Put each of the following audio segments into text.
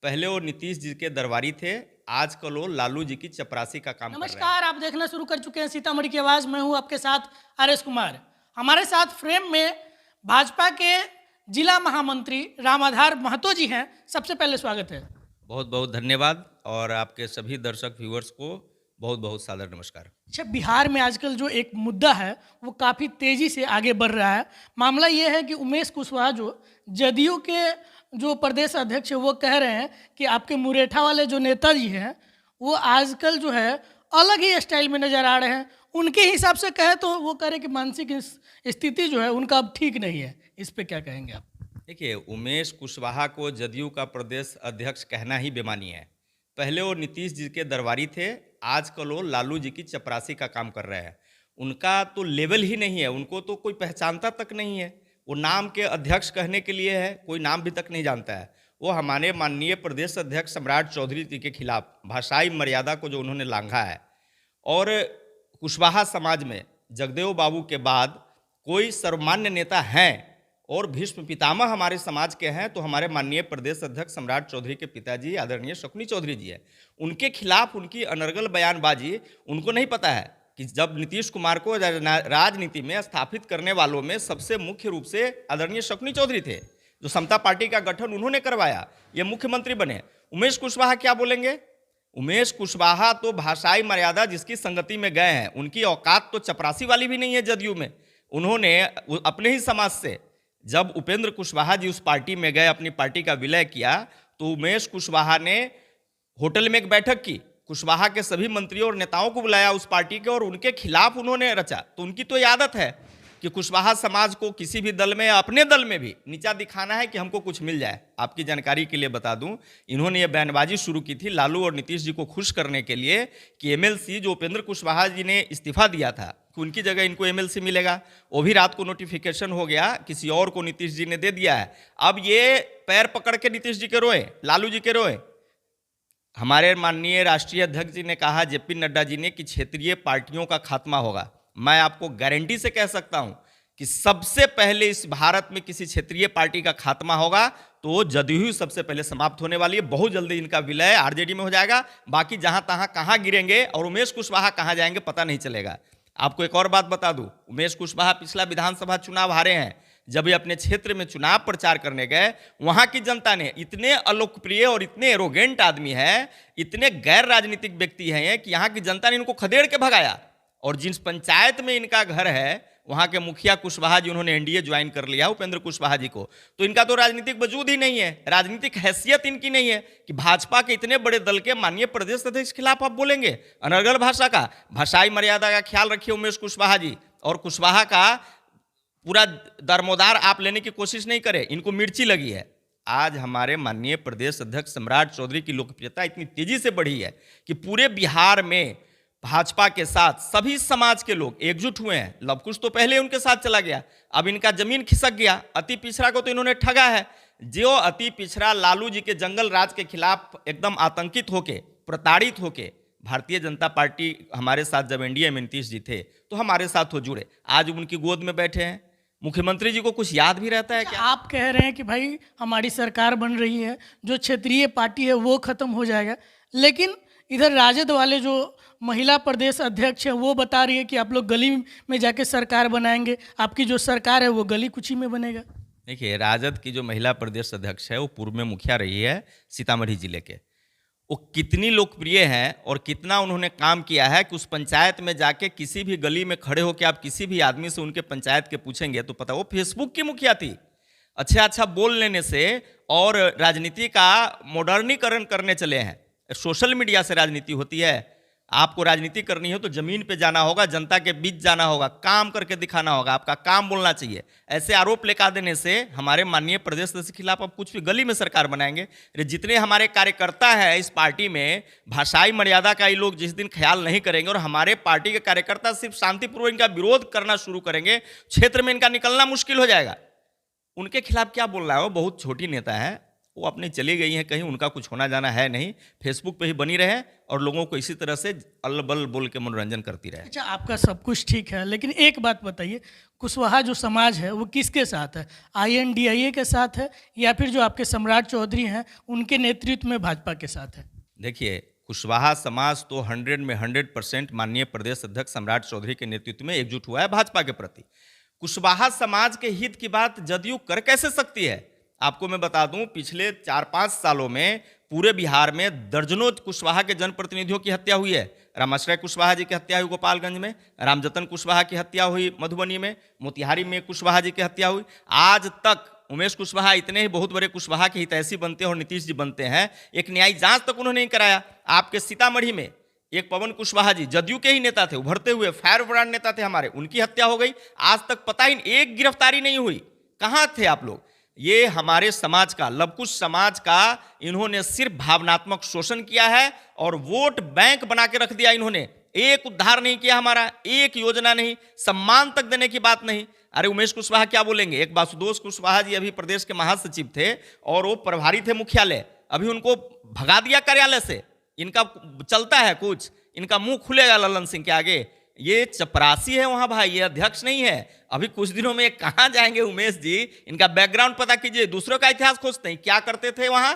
पहले वो नीतीश जी के दरबारी थे, आजकल वो लालू जी की चपरासी का काम कर रहे हैं। नमस्कार, आप देखना शुरू कर चुके हैं सीतामढ़ी की आवाज़। मैं हूं आपके साथ आर.एस. कुमार। हमारे साथ फ्रेम में भाजपा के जिला महामंत्री रामाधार महतो जी हैं। सबसे पहले स्वागत है। बहुत बहुत धन्यवाद और आपके सभी दर्शक व्यूअर्स को बहुत बहुत सादर नमस्कार। अच्छा, बिहार में आजकल जो एक मुद्दा है वो काफ़ी तेज़ी से आगे बढ़ रहा है। मामला ये है कि उमेश कुशवाहा जो जदयू के जो प्रदेश अध्यक्ष है वो कह रहे हैं कि आपके मुरेठा वाले जो नेताजी हैं वो आजकल जो है अलग ही स्टाइल में नज़र आ रहे हैं। उनके हिसाब से कहे तो वो कह रहे कि मानसिक स्थिति जो है उनका अब ठीक नहीं है। इस पे क्या कहेंगे आप? देखिए, उमेश कुशवाहा को जदयू का प्रदेश अध्यक्ष कहना ही बेमानी है। पहले वो नीतीश जी के दरबारी थे, आजकल वो लालू जी की चपरासी का काम कर रहे हैं। उनका तो लेवल ही नहीं है, उनको तो कोई पहचानता तक नहीं है। वो नाम के अध्यक्ष कहने के लिए है, कोई नाम भी तक नहीं जानता है। वो हमारे माननीय प्रदेश अध्यक्ष सम्राट चौधरी जी के खिलाफ भाषाई मर्यादा को जो उन्होंने लांघा है, और कुशवाहा समाज में जगदेव बाबू के बाद कोई सर्वमान्य नेता हैं और भीष्म पितामह हमारे समाज के हैं तो हमारे माननीय प्रदेश अध्यक्ष सम्राट चौधरी के पिताजी आदरणीय शकुनी चौधरी जी हैं। उनके खिलाफ उनकी अनर्गल बयानबाजी, उनको नहीं पता है कि जब नीतीश कुमार को राजनीति में स्थापित करने वालों में सबसे मुख्य रूप से आदरणीय शकुनी चौधरी थे, जो समता पार्टी का गठन उन्होंने करवाया, ये मुख्यमंत्री बने। उमेश कुशवाहा क्या बोलेंगे? उमेश कुशवाहा तो भाषाई मर्यादा जिसकी संगति में गए हैं, उनकी औकात तो चपरासी वाली भी नहीं है जदयू में। उन्होंने अपने ही समाज से जब उपेंद्र कुशवाहा जी उस पार्टी में गए, अपनी पार्टी का विलय किया, तो उमेश कुशवाहा ने होटल में एक बैठक की, कुशवाहा के सभी मंत्रियों और नेताओं को बुलाया उस पार्टी के, और उनके खिलाफ उन्होंने रचा। तो उनकी तो ये आदत है कि कुशवाहा समाज को किसी भी दल में या अपने दल में भी नीचा दिखाना है कि हमको कुछ मिल जाए। आपकी जानकारी के लिए बता दूं, इन्होंने ये बयानबाजी शुरू की थी लालू और नीतीश जी को खुश करने के लिए कि एमएलसी जो उपेंद्र कुशवाहा जी ने इस्तीफा दिया था कि उनकी जगह इनको एमएलसी मिलेगा, वो भी रात को नोटिफिकेशन हो गया, किसी और को नीतीश जी ने दे दिया है। अब ये पैर पकड़ के नीतीश जी के रोए, लालू जी के रोए। हमारे माननीय राष्ट्रीय अध्यक्ष जी ने कहा, जेपी नड्डा जी ने, कि क्षेत्रीय पार्टियों का खात्मा होगा। मैं आपको गारंटी से कह सकता हूं कि सबसे पहले इस भारत में किसी क्षेत्रीय पार्टी का खात्मा होगा तो जदयू सबसे पहले समाप्त होने वाली है। बहुत जल्दी इनका विलय आरजेडी में हो जाएगा। बाकी जहां तहां कहां गिरेंगे और उमेश कुशवाहा कहां जाएंगे पता नहीं चलेगा। आपको एक और बात बता दूं, उमेश कुशवाहा पिछला विधानसभा चुनाव हारे हैं। जब ये अपने क्षेत्र में चुनाव प्रचार करने गए, वहां की जनता ने, इतने अलोकप्रिय और इतने एरोगेंट आदमी है, इतने गैर राजनीतिक व्यक्ति हैं कि यहाँ की जनता ने इनको खदेड़ के भगाया। और जिस पंचायत में इनका घर है, वहां के मुखिया कुशवाहा जी, उन्होंने एनडीए ज्वाइन कर लिया उपेंद्र कुशवाहा जी को। तो इनका तो राजनीतिक वजूद ही नहीं है, राजनीतिक हैसियत इनकी नहीं है कि भाजपा के इतने बड़े दल के माननीय प्रदेश अध्यक्ष के खिलाफ आप बोलेंगे। अनर्गल भाषा का, भाषाई मर्यादा का ख्याल रखिए उमेश कुशवाहा जी। और कुशवाहा का पूरा दरमोदार आप लेने की कोशिश नहीं करें, इनको मिर्ची लगी है। आज हमारे माननीय प्रदेश अध्यक्ष सम्राट चौधरी की लोकप्रियता इतनी तेजी से बढ़ी है कि पूरे बिहार में भाजपा के साथ सभी समाज के लोग एकजुट हुए हैं। लवकुश तो पहले उनके साथ चला गया, अब इनका जमीन खिसक गया। अति पिछड़ा को तो इन्होंने ठगा है। जो अति पिछड़ा लालू जी के जंगल राज के खिलाफ एकदम आतंकित होके, प्रताड़ित होके, भारतीय जनता पार्टी हमारे साथ जब एनडीए में नीतीश जी थे तो हमारे साथ वो जुड़े, आज उनकी गोद में बैठे हैं। मुख्यमंत्री जी को कुछ याद भी रहता है क्या? आप कह रहे हैं कि भाई हमारी सरकार बन रही है, जो क्षेत्रीय पार्टी है वो खत्म हो जाएगा, लेकिन इधर राजद वाले जो महिला प्रदेश अध्यक्ष है वो बता रही है कि आप लोग गली में जाके सरकार बनाएंगे, आपकी जो सरकार है वो गली कुची में बनेगा। देखिए, राजद की जो महिला प्रदेश अध्यक्ष है वो पूर्व में मुखिया रही है सीतामढ़ी जिले के। वो कितनी लोकप्रिय हैं और कितना उन्होंने काम किया है कि उस पंचायत में जाके किसी भी गली में खड़े होकर आप किसी भी आदमी से उनके पंचायत के पूछेंगे तो पता, वो फेसबुक की मुखिया थी। अच्छा बोल लेने से और राजनीति का मॉडर्नीकरण करने चले हैं। सोशल मीडिया से राजनीति होती है। आपको राजनीति करनी हो तो जमीन पे जाना होगा, जनता के बीच जाना होगा, काम करके दिखाना होगा, आपका काम बोलना चाहिए। ऐसे आरोप लेकर देने से हमारे माननीय प्रदेश के खिलाफ आप कुछ भी गली में सरकार बनाएंगे। अरे जितने हमारे कार्यकर्ता हैं इस पार्टी में, भाषाई मर्यादा का ये लोग जिस दिन ख्याल नहीं करेंगे और हमारे पार्टी के कार्यकर्ता सिर्फ शांतिपूर्वक इनका विरोध करना शुरू करेंगे, क्षेत्र में इनका निकलना मुश्किल हो जाएगा। उनके खिलाफ क्या बोल रहा है? वो बहुत छोटी नेता है, वो अपनी चली गई हैं कहीं, उनका कुछ होना जाना है नहीं। फेसबुक पे ही बनी रहे और लोगों को इसी तरह से अल्ल बल्ल बोल के मनोरंजन करती रहे। अच्छा, आपका सब कुछ ठीक है, लेकिन एक बात बताइए, कुशवाहा जो समाज है वो किसके साथ है? INDIA के साथ है या फिर जो आपके सम्राट चौधरी हैं उनके नेतृत्व में भाजपा के साथ है? देखिए, कुशवाहा समाज तो 100 में 100% माननीय प्रदेश अध्यक्ष सम्राट चौधरी के नेतृत्व में एकजुट हुआ है भाजपा के प्रति। कुशवाहा समाज के हित की बात जदयू कर कैसे सकती है? आपको मैं बता दूं, पिछले 4-5 सालों में पूरे बिहार में दर्जनों कुशवाहा के जनप्रतिनिधियों की हत्या हुई है। रामाश्रय कुशवाहा जी की हत्या हुई गोपालगंज में, रामजतन कुशवाहा की हत्या हुई मधुबनी में, मोतिहारी में कुशवाहा जी की हत्या हुई। आज तक उमेश कुशवाहा इतने ही बहुत बड़े कुशवाहा के हितैषी बनते हैं और नीतीश जी बनते हैं, एक न्यायिक जांच तक उन्होंने नहीं कराया। आपके सीतामढ़ी में एक पवन कुशवाहा जी जदयू के ही नेता थे, उभरते हुए फायर ब्रांड नेता थे हमारे, उनकी हत्या हो गई। आज तक पता ही एक गिरफ्तारी नहीं हुई। कहाँ थे आप लोग? ये हमारे समाज का, लवकुश समाज का इन्होंने सिर्फ भावनात्मक शोषण किया है और वोट बैंक बना के रख दिया इन्होंने। एक उद्धार नहीं किया हमारा, एक योजना नहीं, सम्मान तक देने की बात नहीं। अरे उमेश कुशवाहा क्या बोलेंगे? एक वासुदेव कुशवाहा जी अभी प्रदेश के महासचिव थे और वो प्रभारी थे मुख्यालय, अभी उनको भगा दिया कार्यालय से। इनका चलता है कुछ? इनका मुंह खुलेगा ललन सिंह के आगे? ये चपरासी है वहां भाई, ये अध्यक्ष नहीं है। अभी कुछ दिनों में कहां जाएंगे उमेश जी? इनका बैकग्राउंड पता कीजिए, दूसरों का इतिहास खोजते हैं, क्या करते थे वहां।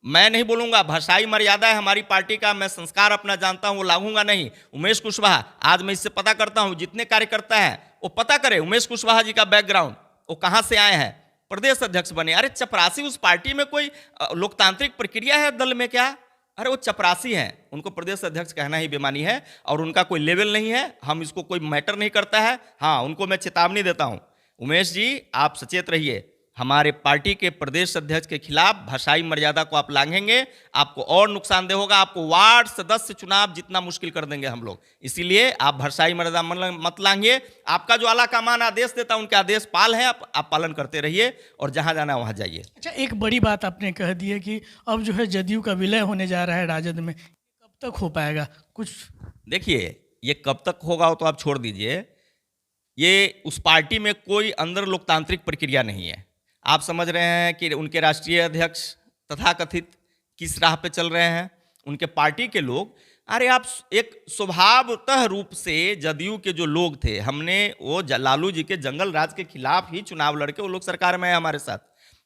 मैं नहीं बोलूंगा, भाषाई मर्यादा है हमारी पार्टी का, मैं संस्कार अपना जानता हूं, वो लागूंगा नहीं। उमेश कुशवाहा, आज मैं इससे पता करता हूं, जितने कार्यकर्ता हैं वो पता करे उमेश कुशवाहा जी का बैकग्राउंड, वो कहां से आए हैं, प्रदेश अध्यक्ष बने। अरे चपरासी, उस पार्टी में कोई लोकतांत्रिक प्रक्रिया है दल में क्या? अरे वो चपरासी हैं, उनको प्रदेश अध्यक्ष कहना ही बेमानी है और उनका कोई लेवल नहीं है। हम इसको कोई मैटर नहीं करता है। हाँ, उनको मैं चेतावनी देता हूं, उमेश जी आप सचेत रहिए। हमारे पार्टी के प्रदेश अध्यक्ष के खिलाफ भाषाई मर्यादा को आप लांघेंगे, आपको और नुकसानदेह होगा। आपको वार्ड सदस्य चुनाव जितना मुश्किल कर देंगे हम लोग। इसीलिए आप भाषाई मर्यादा मत लांघिए। आपका जो आला कमान आदेश देता है, उनके आदेश पाल है, आप पालन करते रहिए और जहां जाना वहां जाइए। अच्छा, एक बड़ी बात आपने कह दी है कि अब जो है जदयू का विलय होने जा रहा है राजद में, कब तक हो पाएगा कुछ? देखिए, ये कब तक होगा वो तो आप छोड़ दीजिए। ये उस पार्टी में कोई अंदर लोकतांत्रिक प्रक्रिया नहीं है। आप समझ रहे हैं कि उनके राष्ट्रीय अध्यक्ष तथाकथित किस राह पे चल रहे हैं, उनके पार्टी के लोग। अरे आप एक स्वभावतः रूप से जदयू के जो लोग थे, हमने वो लालू जी के जंगल राज के खिलाफ ही चुनाव लड़के वो लोग सरकार में है हमारे साथ,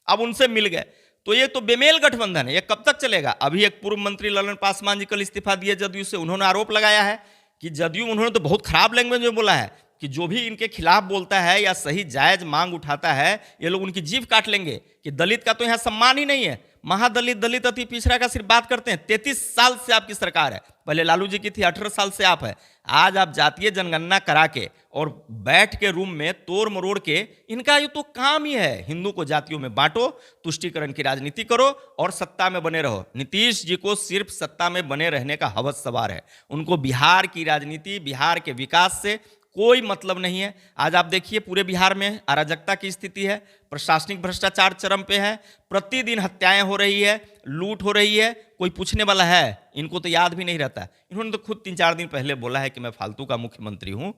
अब उनसे मिल गए। तो ये तो बेमेल गठबंधन है, ये कब तक चलेगा? अभी एक पूर्व मंत्री ललन पासवान जी कल इस्तीफा दिए जदयू से, उन्होंने आरोप लगाया है कि जदयू, उन्होंने तो बहुत खराब लैंग्वेज में बोला है कि जो भी इनके खिलाफ बोलता है या सही जायज मांग उठाता है, ये लोग उनकी जीभ काट लेंगे, कि दलित का तो यहाँ सम्मान ही नहीं है। महादलित, दलित, अति पिछड़ा का सिर्फ बात करते हैं। 33 साल से आपकी सरकार है, पहले लालू जी की थी, 18 साल से आप है। आज आप जातीय जनगणना करा के और बैठ के रूम में तोड़ मरोड़ के, इनका ये तो काम ही है, हिंदू को जातियों में बांटो, तुष्टीकरण की राजनीति करो और सत्ता में बने रहो। नीतीश जी को सिर्फ सत्ता में बने रहने का हवस सवार है, उनको बिहार की राजनीति, बिहार के विकास से कोई मतलब नहीं है। आज आप देखिए पूरे बिहार में अराजकता की स्थिति है, प्रशासनिक भ्रष्टाचार चरम पे है, प्रतिदिन हत्याएं हो रही है, लूट हो रही है, कोई पूछने वाला है? इनको तो याद भी नहीं रहता। इन्होंने तो खुद 3-4 दिन पहले बोला है कि मैं फालतू का मुख्यमंत्री हूं,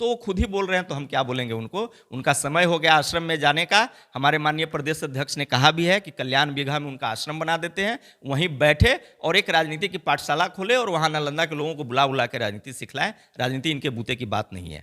तो वो खुद ही बोल रहे हैं, तो हम क्या बोलेंगे उनको? उनका समय हो गया आश्रम में जाने का। हमारे माननीय प्रदेश अध्यक्ष ने कहा भी है कि कल्याण बीघा में उनका आश्रम बना देते हैं, वहीं बैठे और एक राजनीति की पाठशाला खोले और वहां नालंदा के लोगों को बुला बुला के राजनीति सिखलाएं। राजनीति इनके बूते की बात नहीं है।